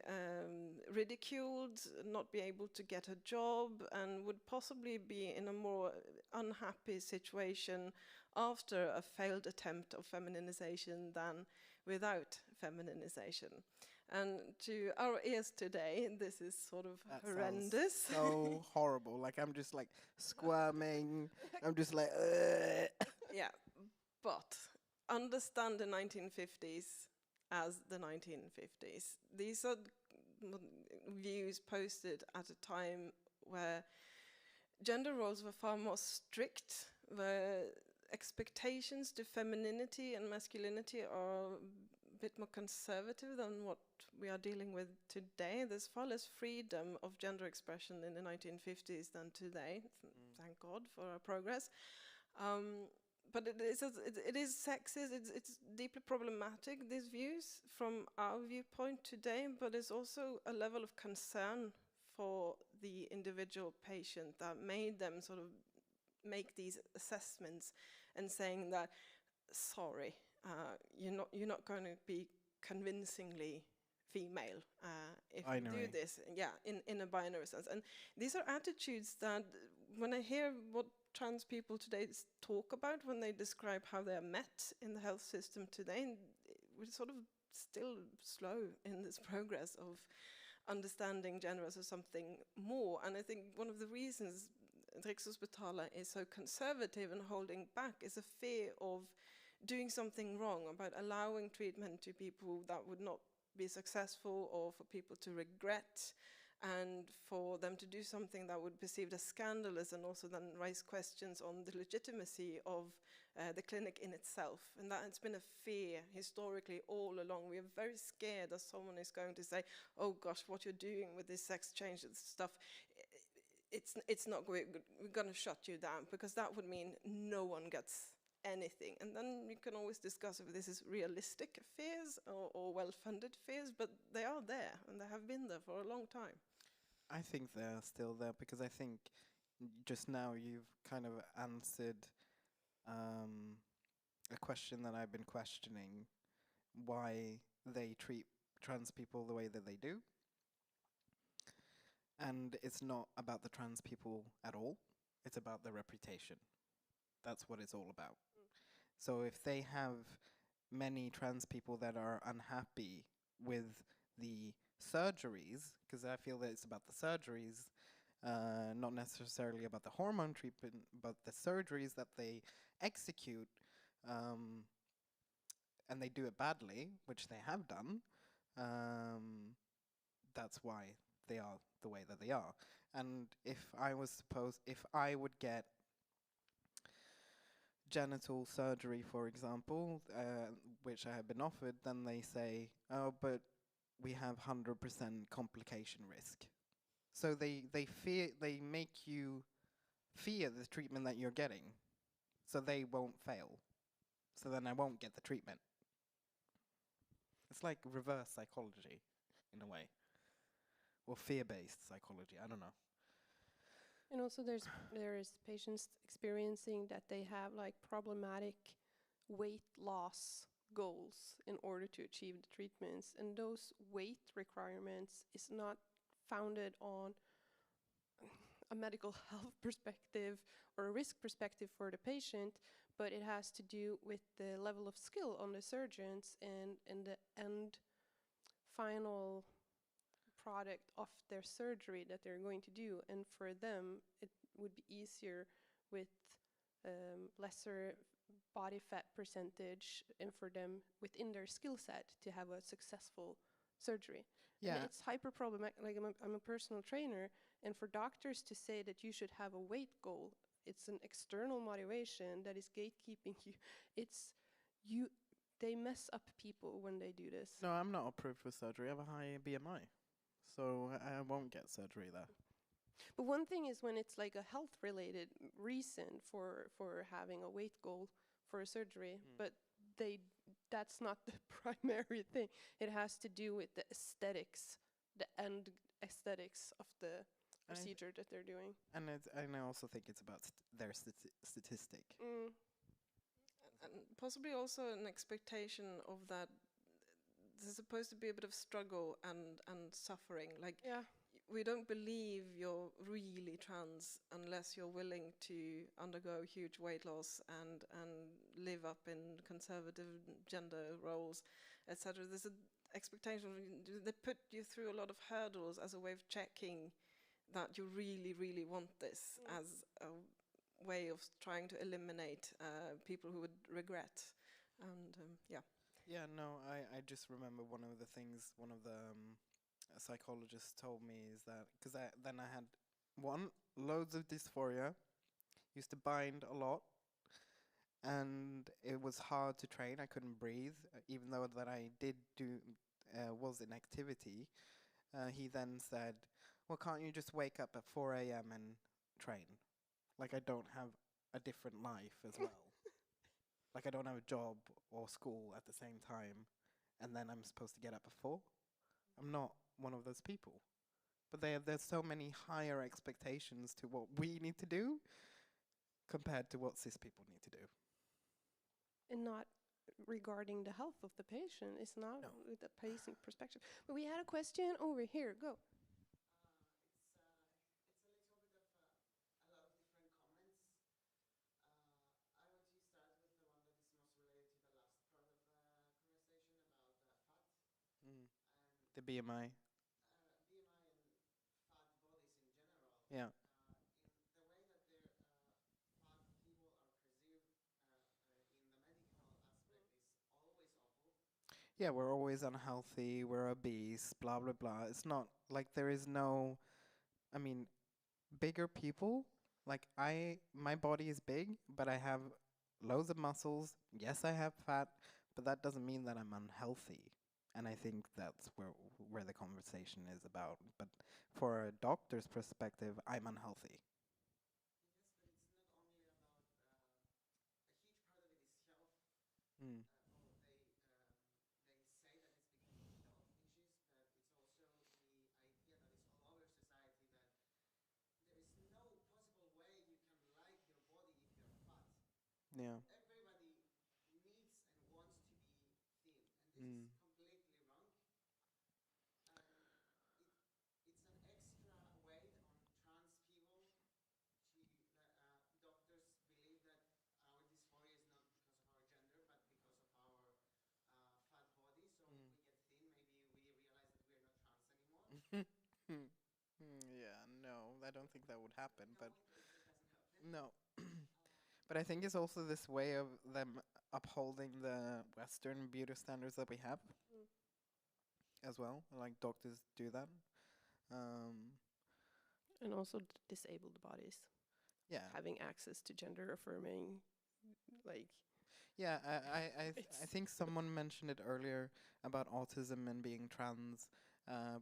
ridiculed, not be able to get a job, and would possibly be in a more unhappy situation after a failed attempt of feminization than without feminization. And to our ears today, this is sort of That horrendous. So horrible. Like, I'm just like squirming. I'm just like, Yeah, but understand the 1950s as the 1950s. These are views posted at a time where gender roles were far more strict, where expectations to femininity and masculinity are a bit more conservative than what we are dealing with today. There's far less freedom of gender expression in the 1950s than today. Thank God for our progress. But it is sexist, it's deeply problematic, these views, from our viewpoint today, but it's also a level of concern for the individual patient that made them sort of make these assessments and saying that, sorry, you're not going to be convincingly female if you do this, in a binary sense. And these are attitudes that, when I hear what trans people today talk about when they describe how they are met in the health system today, we're sort of still slow in this progress of understanding gender as something more. And I think one of the reasons Rikshospitalet is so conservative and holding back is a fear of doing something wrong, about allowing treatment to people that would not be successful, or for people to regret, and for them to do something that would be perceived as scandalous, and also then raise questions on the legitimacy of the clinic in itself. And that has been a fear historically all along. We are very scared that someone is going to say, oh gosh, what you're doing with this sex change stuff, it's not good, we're going to shut you down, because that would mean no one gets anything. And then we can always discuss if this is realistic fears or well-funded fears, but they are there, and they have been there for a long time. I think they're still there, because I think just now you've kind of answered a question that I've been questioning, why they treat trans people the way that they do. And it's not about the trans people at all, it's about their reputation. That's what it's all about. So if they have many trans people that are unhappy with the surgeries, because I feel that it's about the surgeries, not necessarily about the hormone treatment, but the surgeries that they execute, and they do it badly, which they have done, that's why they are the way that they are. And if I would get genital surgery, for example, which I have been offered, then they say, oh, but we have 100% complication risk. So they make you fear the treatment that you're getting, so they won't fail. So then I won't get the treatment. It's like reverse psychology, in a way. Or fear-based psychology, I don't know. And also there's patients experiencing that they have like problematic weight loss goals in order to achieve the treatments, and those weight requirements is not founded on a medical health perspective or a risk perspective for the patient, but it has to do with the level of skill on the surgeons and the end final product of their surgery that they're going to do. And for them, it would be easier with lesser body fat percentage, and for them within their skill set to have a successful surgery. Yeah. And it's hyper problematic. Like I'm a personal trainer, and for doctors to say that you should have a weight goal, it's an external motivation that is gatekeeping you. They mess up people when they do this. No, I'm not approved for surgery. I have a high BMI, so I won't get surgery there. But one thing is when it's like a health-related reason for having a weight goal for a surgery, but that's not the primary thing. It has to do with the aesthetics, the end aesthetics of the procedure that they're doing. And I also think it's about their statistic. And possibly also an expectation of that there's supposed to be a bit of struggle and suffering. Like, Yeah. we don't believe you're really trans unless you're willing to undergo huge weight loss and live up in conservative gender roles, etc. There's an expectation. They put you through a lot of hurdles as a way of checking that you really, really want this, as a way of trying to eliminate people who would regret. And yeah. Yeah, no, I just remember one of the things one of the psychologists told me is that, because then I had loads of dysphoria, used to bind a lot, and it was hard to train. I couldn't breathe, even though that I did was in activity. He then said, well, can't you just wake up at 4 a.m. and train? Like, I don't have a different life as well. Like, I don't have a job or school at the same time, and then I'm supposed to get up at 4. I'm not one of those people. But there's so many higher expectations to what we need to do compared to what cis people need to do. And not regarding the health of the patient. It's not with the patient perspective. But we had a question over here. Go. The BMI. Yeah. Yeah, we're always unhealthy, we're obese, blah, blah, blah. It's not like there is no, I mean, bigger people, like my body is big, but I have loads of muscles. Yes, I have fat, but that doesn't mean that I'm unhealthy. And I think that's where the conversation is about. But for a doctor's perspective, I'm unhealthy. Mm. Yeah. Mm. Yeah, no, I don't think that would happen, but no. But I think it's also this way of them upholding the Western beauty standards that we have as well. Like doctors do that. And also disabled bodies. Yeah. Having access to gender affirming, like. Yeah, I think someone mentioned it earlier about autism and being trans,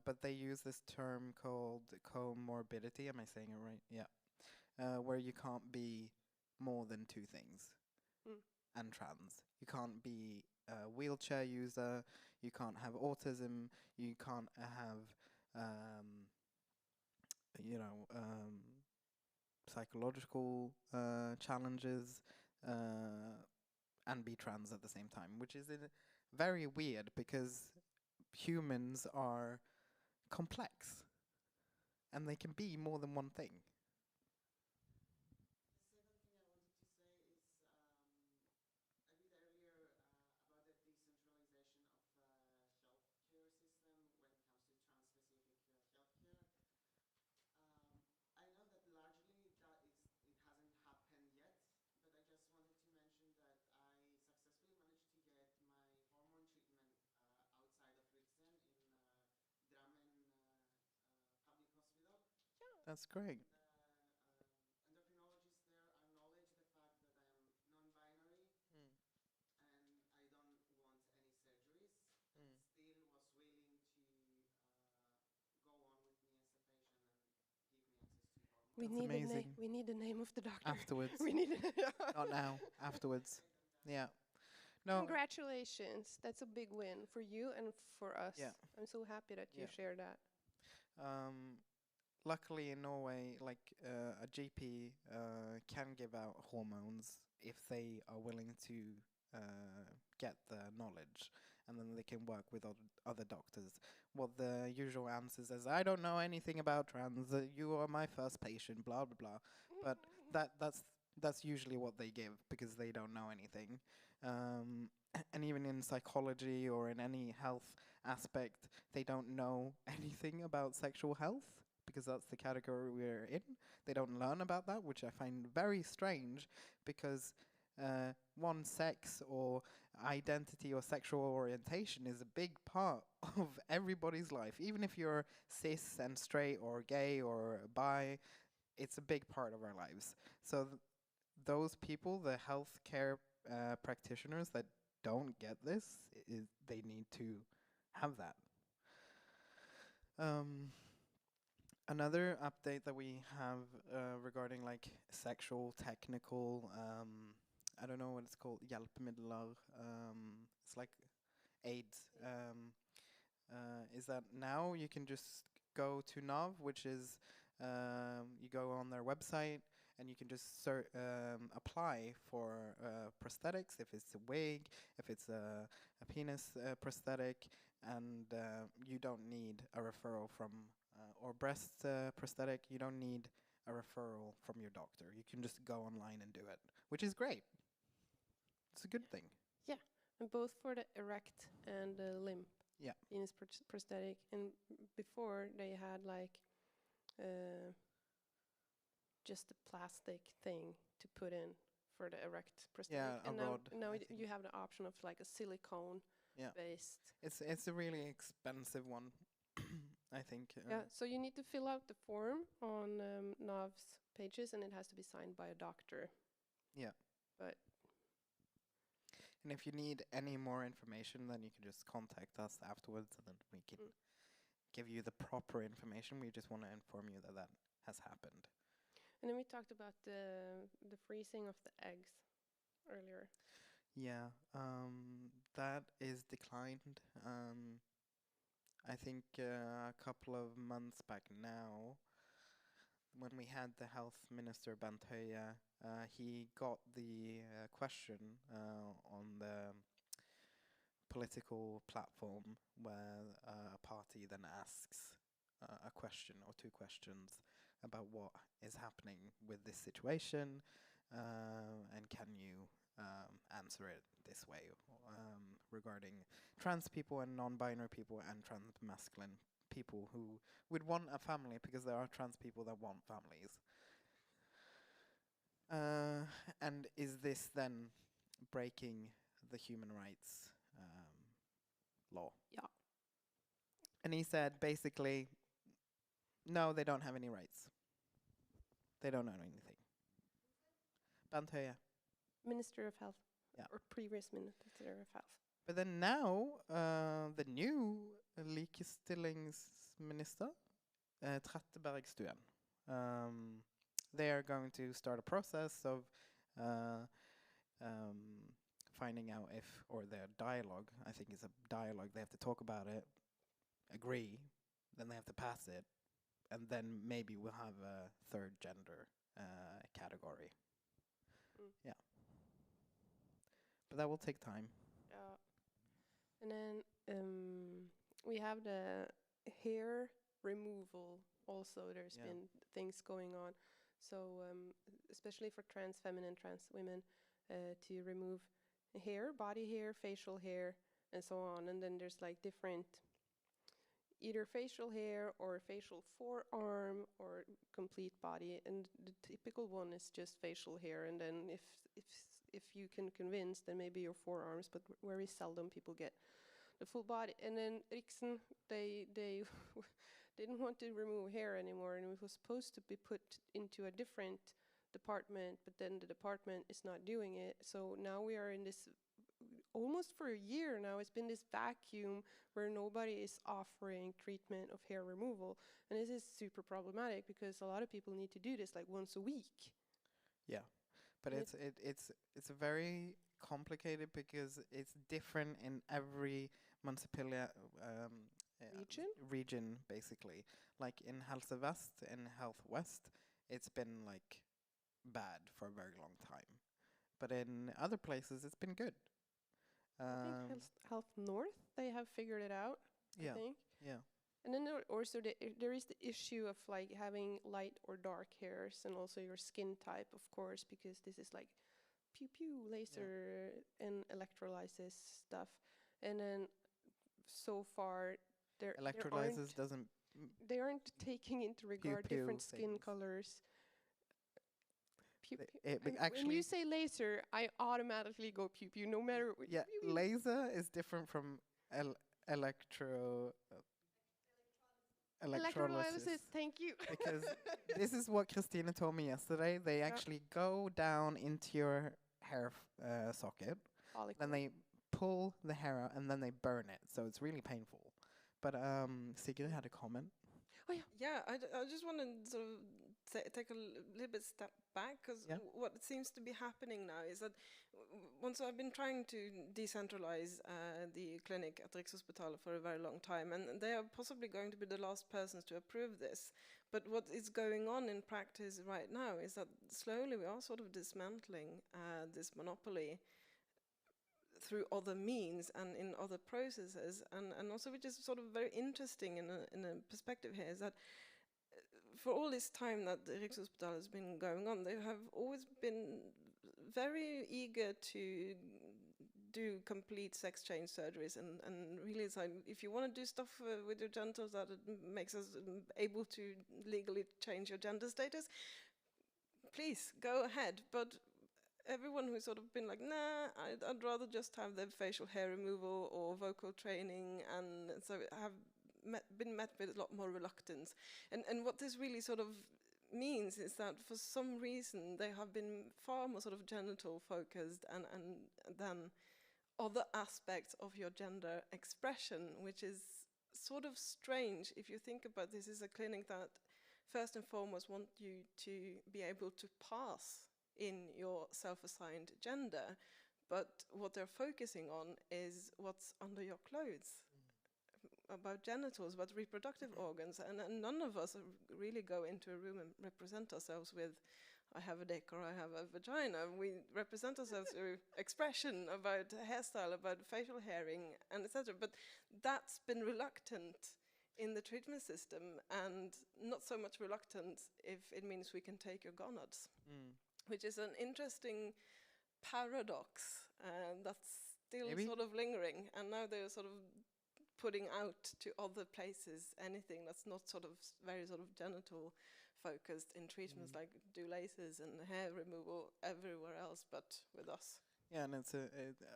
but they use this term called comorbidity. Am I saying it right? Yeah. Where you can't be more than two things and trans. You can't be a wheelchair user, you can't have autism, you can't have, psychological challenges, and be trans at the same time, which is very weird because humans are complex and they can be more than one thing. That's great. We That's need the amazing. we need the name of the doctor. Afterwards. We need Not now. Afterwards. Yeah. No. Congratulations. That's a big win for you and for us. Yeah. I'm so happy that you Yeah. share that. Luckily in Norway, like a GP can give out hormones if they are willing to get the knowledge, and then they can work with other doctors. What the usual answers is, I don't know anything about trans. You are my first patient. Blah blah blah. But that's usually what they give because they don't know anything. And even in psychology or in any health aspect, they don't know anything about sexual health because that's the category we're in. They don't learn about that, which I find very strange because one, sex or identity or sexual orientation is a big part of everybody's life. Even if you're cis and straight or gay or bi, it's a big part of our lives. So those people, the healthcare practitioners that don't get this, they need to have that. Another update that we have regarding like sexual, technical, I don't know what it's called, hjelpemidler, it's like aids, is that now you can just go to NAV, which is, you go on their website and you can just apply for prosthetics, if it's a wig, if it's a penis prosthetic, and you don't need a referral from or breast prosthetic, you don't need a referral from your doctor. You can just go online and do it, which is great. It's a good thing. Yeah, and both for the erect and the limb. Yeah. Penis prosthetic, and before they had like just a plastic thing to put in for the erect prosthetic. Yeah, and a rod. now I you think. have the option of like a silicone based. It's a really expensive one, I think. Yeah, so you need to fill out the form on NAV's pages, and it has to be signed by a doctor. Yeah. But and if you need any more information, then you can just contact us afterwards, and then we can give you the proper information. We just want to inform you that that has happened. And then we talked about the freezing of the eggs earlier. Yeah, that is declined. I think a couple of months back now, when we had the health minister Bent Høie, he got the question on the political platform where a party then asks a question or two questions about what is happening with this situation, and can you answer it this way regarding trans people and non-binary people and trans masculine people who would want a family, because there are trans people that want families. And is this then breaking the human rights law? Yeah. And he said basically, no, they don't have any rights. They don't know anything. Bent Høie. Minister of Health. Yeah. Or previous Minister of Health. But then now, the new likestillingsminister, Trette Bergstuen, they are going to start a process of finding out if, or their dialogue, I think it's a dialogue, they have to talk about it, agree, then they have to pass it, and then maybe we'll have a third gender category. Yeah. But that will take time. And then we have the hair removal also. There's been things going on. So especially for trans feminine, trans women, to remove hair, body hair, facial hair, and so on. And then there's like different, either facial hair or facial forearm or complete body. And the typical one is just facial hair. And then if you can convince, then maybe your forearms, but very seldom people get the full body. And then Riksen, they didn't want to remove hair anymore, and it was supposed to be put into a different department, but then the department is not doing it. So now we are in this almost for a year now, it's been this vacuum where nobody is offering treatment of hair removal. And this is super problematic because a lot of people need to do this like once a week. Yeah, but And it's very complicated because it's different in every municipality Region? region basically. Like in Helse Vest and Health West, it's been like bad for a very long time. But in other places, it's been good. I think Health North, they have figured it out, Yeah, I think. yeah, And then also there is the issue of like having light or dark hairs, and also your skin type, of course, because this is like pew pew laser and electrolysis stuff. And then so far electrolysis doesn't. they aren't taking into regard pew different skin things. colors. Pew Th- pew. it be- And when actually- you say laser, I automatically go pew pew, no matter what. Yeah, pew, pew. laser is different from electrolysis. Thank you. Because this is what Christina told me yesterday. They actually go down into your hair socket, Follicle. then they pull the hair out, and then they burn it. So it's really painful. But Sigrid had a comment. Yeah, I just want to sort of take a little bit step back, because Yeah. what seems to be happening now is that once I've been trying to decentralize the clinic at Rikshospitalet for a very long time, and they are possibly going to be the last persons to approve this. But what is going on in practice right now is that slowly we are sort of dismantling this monopoly through other means and in other processes, and also, which is sort of very interesting in a perspective here, is that for all this time that the Rikshospitalet has been going on, they have always been very eager to do complete sex change surgeries, and really it's like, if you want to do stuff with your genitals that makes us able to legally change your gender status, please go ahead. But everyone who's sort of been like, nah, I'd rather just have the facial hair removal or vocal training, and so have been met with a lot more reluctance. And what this really sort of means is that for some reason they have been far more sort of genital focused and than other aspects of your gender expression, which is sort of strange if you think about this is a clinic that first and foremost want you to be able to pass in your self-assigned gender, but what they're focusing on is what's under your clothes, about genitals, about reproductive organs, and none of us really go into a room and represent ourselves with, I have a dick or I have a vagina. We represent ourselves through expression, about hairstyle, about facial hairing, and etc. But that's been reluctant in the treatment system, and not so much reluctant if it means we can take your gonads. Which is an interesting paradox that's still sort of lingering. And now they're sort of putting out to other places anything that's not sort of very sort of genital focused in treatments, like do lasers and hair removal everywhere else but with us. Yeah, and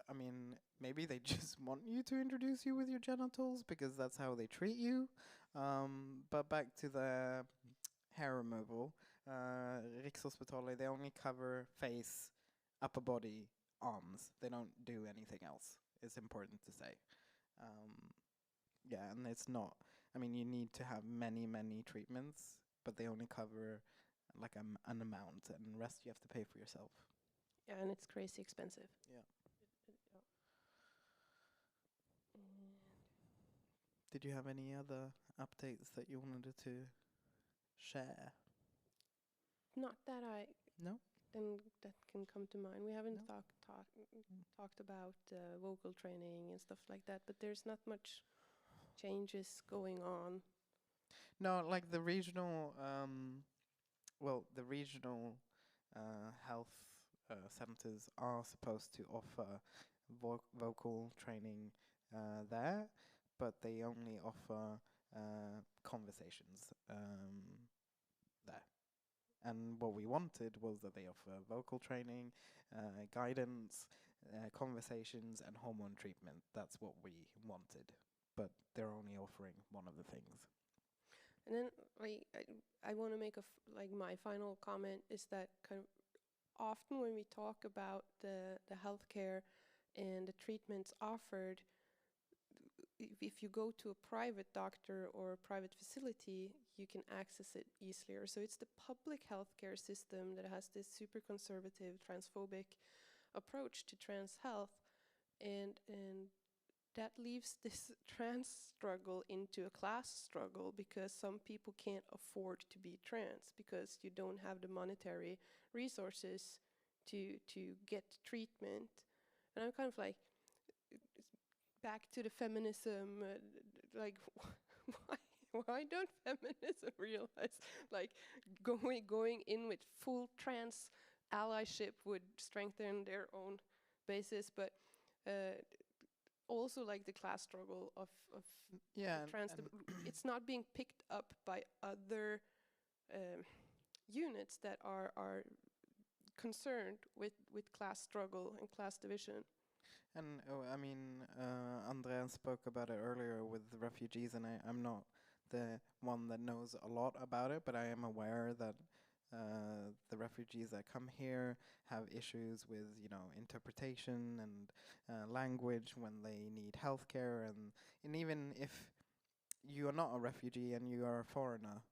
I mean, maybe they just want you to introduce you with your genitals because that's how they treat you. But back to the hair removal. Rikshospitalet, they only cover face, upper body, arms. They don't do anything else. It's important to say. Yeah, and it's not. I mean, you need to have many treatments, but they only cover like an amount, and the rest you have to pay for yourself. Yeah, and it's crazy expensive. Yeah. Did you have any other updates that you wanted to share? Not that No? that can come to mind. We haven't talked about vocal training and stuff like that, but there's not much changes going on. No, like the regional, the regional health centers are supposed to offer vocal training there, but they only offer conversations there. And what we wanted was that they offer vocal training, guidance, conversations, and hormone treatment. That's what we wanted, but they're only offering one of the things. And then, like, I want to make my final comment is that kind of often when we talk about the healthcare and the treatments offered, if you go to a private doctor or a private facility, you can access it easier. So it's the public healthcare system that has this super conservative, transphobic approach to trans health, and that leaves this trans struggle into a class struggle, because some people can't afford to be trans because you don't have the monetary resources to get treatment. And I'm kind of like, back to the feminism, like why don't feminism realize like going in with full trans allyship would strengthen their own basis, but also like the class struggle of Yeah, trans, it's not being picked up by other units that are concerned with class struggle and class division. and I mean, Andrea spoke about it earlier with the refugees, and I'm not the one that knows a lot about it, but I am aware that the refugees that come here have issues with, interpretation and language when they need healthcare, and even if you are not a refugee and you are a foreigner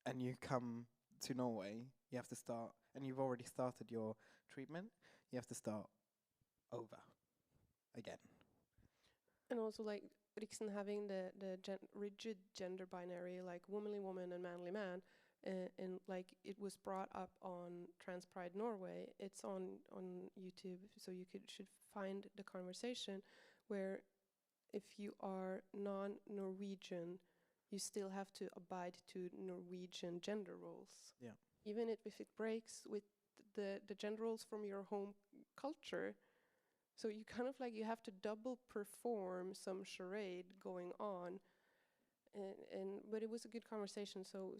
and you come to Norway, you have to start, and you've already started your treatment, you have to start over again. And also like Riksen having the rigid gender binary, like womanly woman and manly man, and like it was brought up on Trans Pride Norway. It's on YouTube, so you should find the conversation where if you are non-Norwegian, you still have to abide to Norwegian gender roles. Yeah. Even if it breaks with the gender roles from your home culture. So you kind of like, you have to double perform some charade going on. But it was a good conversation, so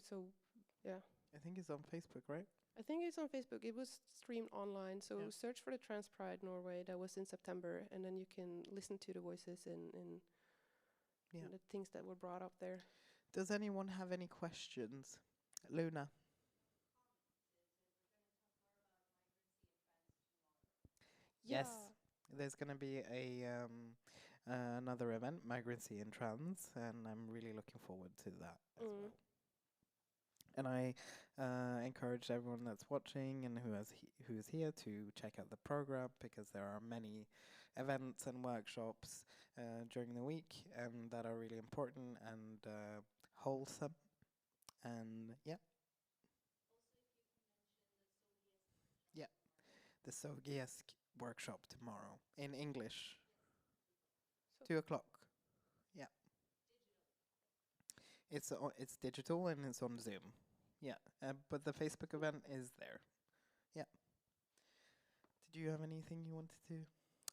yeah. I think it's on Facebook, right? I think it's on Facebook. It was streamed online, so Yeah. search for the Trans Pride Norway. That was in September, and then you can listen to the voices and Yeah. the things that were brought up there. Does anyone have any questions? Luna? Yes. There's going to be another event, Migrancy and Trans, and I'm really looking forward to that as well. And I encourage everyone that's watching and who is here to check out the program, because there are many events and workshops during the week, and that are really important and wholesome. And yeah. Yeah, the Sogiesk workshop tomorrow in English. 2:00. Yeah. It's digital and it's on Zoom. Yeah, but the Facebook event is there. Yeah. Did you have anything you wanted to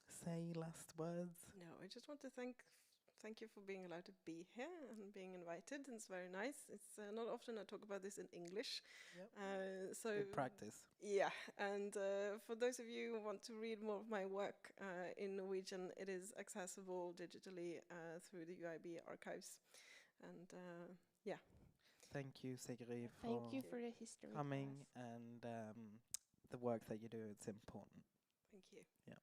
say? Last words? No, I just want to thank you for being allowed to be here and being invited. It's very nice. It's not often I talk about this in English. Yep. So Good practice. Yeah, and for those of you who want to read more of my work in Norwegian, it is accessible digitally through the UIB archives. And yeah. Thank you, Sigrid, Thank you for the history coming class. and the work that you do. It's important. Thank you. Yeah.